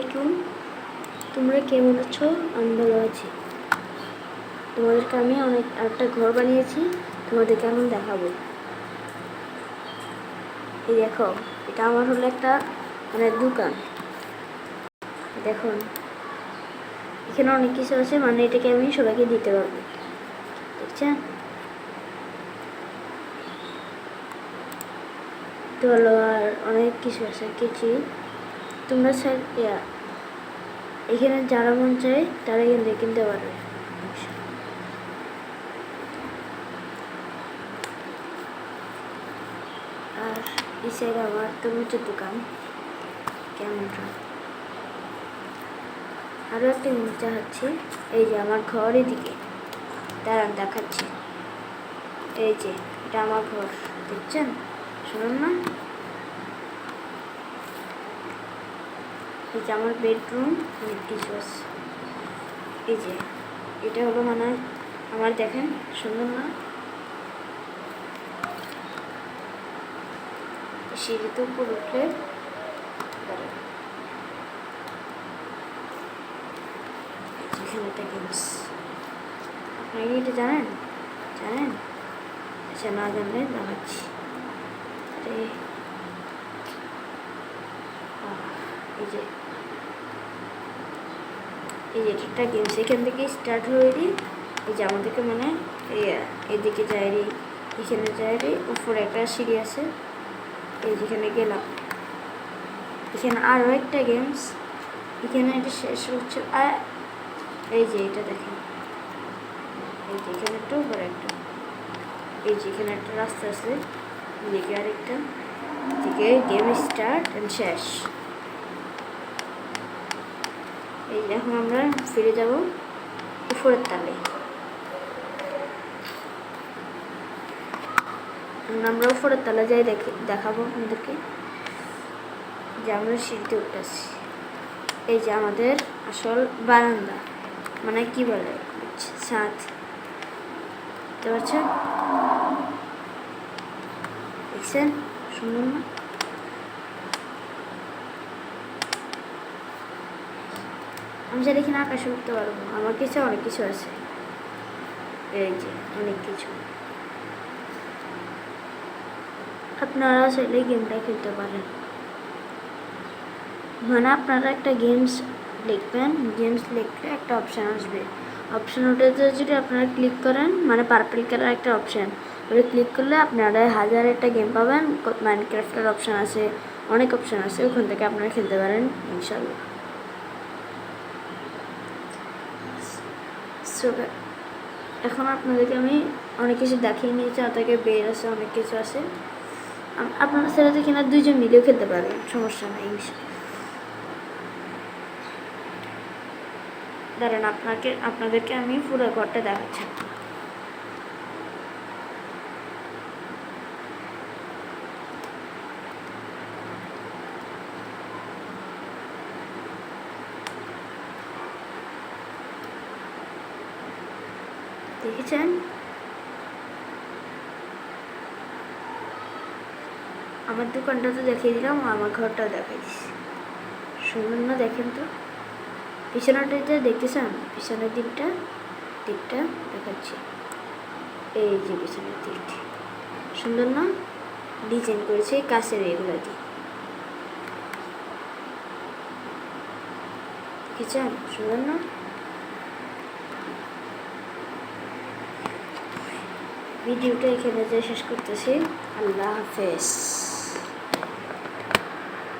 Bedroom. তোমরা কেমন আছো? আমি ভালো আছি। তোমাদেরকে আমি একটা ঘর বানিয়েছি, তোমাদেরকে এখন দেখাবো। এই দেখো, এটা আমার হলো একটা দোকান। দেখুন, এখানে অনেক কিছু আছে, এটাকে আমি সবাইকে দিতে পারবো। দেখছেন? হলো আর অনেক কিছু আছে। তোমরা এখানে যারা মন চায় তারা এখান থেকে কিনতে পারবে। আর এই সাইড আমার তরমুজের দোকান। কেমন আরও একটা জিনিস দেখাচ্ছি। এই যে আমার ঘর, এদিকে দাঁড়ান দেখাচ্ছি। এই যে এটা আমার ঘর, দেখছেন? শুনুন না, এই যে আমার বেডরুম, অনেক কিছু আছে। এই যে এটা হলো আমার, দেখেন সুন্দর না? সিঁড়িতে উপর উঠলে এখানে একটা গেমস। আপনারা কি এটা জানেন? আচ্ছা, না জানলে দেখাচ্ছি। এই যে একটা গেমস এখান থেকে স্টার্ট হয়ে দিই। এই যে আমাদেরকে এদিকে যায়নি, এখানে যায়নি, উপরে একটা সিঁড়ি আছে। এই যেখানে গেলাম, এখানে আরও একটা গেমস। এখানে এটা শেষ হচ্ছে। আর এই যে এটা দেখেন, এই যে এখানে একটা, উপরে একটা, এই যে এখানে একটা রাস্তা আছে, এদিকে আরেকটা, এদিকে গেম স্টার্ট এন্ড শেষ। এই এখন আমরা ফিরে যাব উপরের তালে। আমরা উপরের তালে যাই, দেখাবো আমাদেরকে যে আমরা সিঁড়িতে উঠতেছি। এই যে আমাদের আসল বারান্দা, কি বলে, ছাদ। বুঝতে পারছেন? দেখছেন? সুন্দর না? আমি চাইলে এখানে আকাশে উঠতে পারবো। আমার কাছে অনেক কিছু আছে। এই যে অনেক কিছু। আপনারা চাইলে গেমটা খেলতে পারেন। আপনারা একটা গেমস লিখবেন, গেমস লিখলে একটা অপশান আসবে। অপশান ওটাতে যদি আপনারা ক্লিক করেন, পার্পল কালার একটা অপশান, ওটা ক্লিক করলে আপনারা 1000 একটা গেম পাবেন। মাইনক্রাফটের অপশান আছে, অনেক অপশান আছে, ওখান থেকে আপনারা খেলতে পারেন ইনশাল্লাহ। এখন আপনাদেরকে আমি অনেক কিছু দেখিয়ে নিয়েছি। আপনাকে বের আছে, অনেক কিছু আছে। আপনারা সেটা কিনা 2 জন মিলেও খেলতে পারবেন, সমস্যা নাই। দাঁড়ান, আপনাদেরকে আমি পুরো ঘরটা দেখাচ্ছি। দেখেছেন? আমার দোকানটা তো দেখিয়ে দিলাম, আমার ঘরটাও দেখাই দিচ্ছি। সুন্দর না? দেখেন তো পিছনটা দেখতেছেন? পিছনের দিকটা দেখাচ্ছি। এই যে পিছনের দিকটি সুন্দর না? ডিজাইন করেছে কাছের এগুলো দিয়ে। দেখেছেন? সুন্দর না? ভিডিওটা এখানে শেষ করতেছি। আল্লাহ হাফেজ।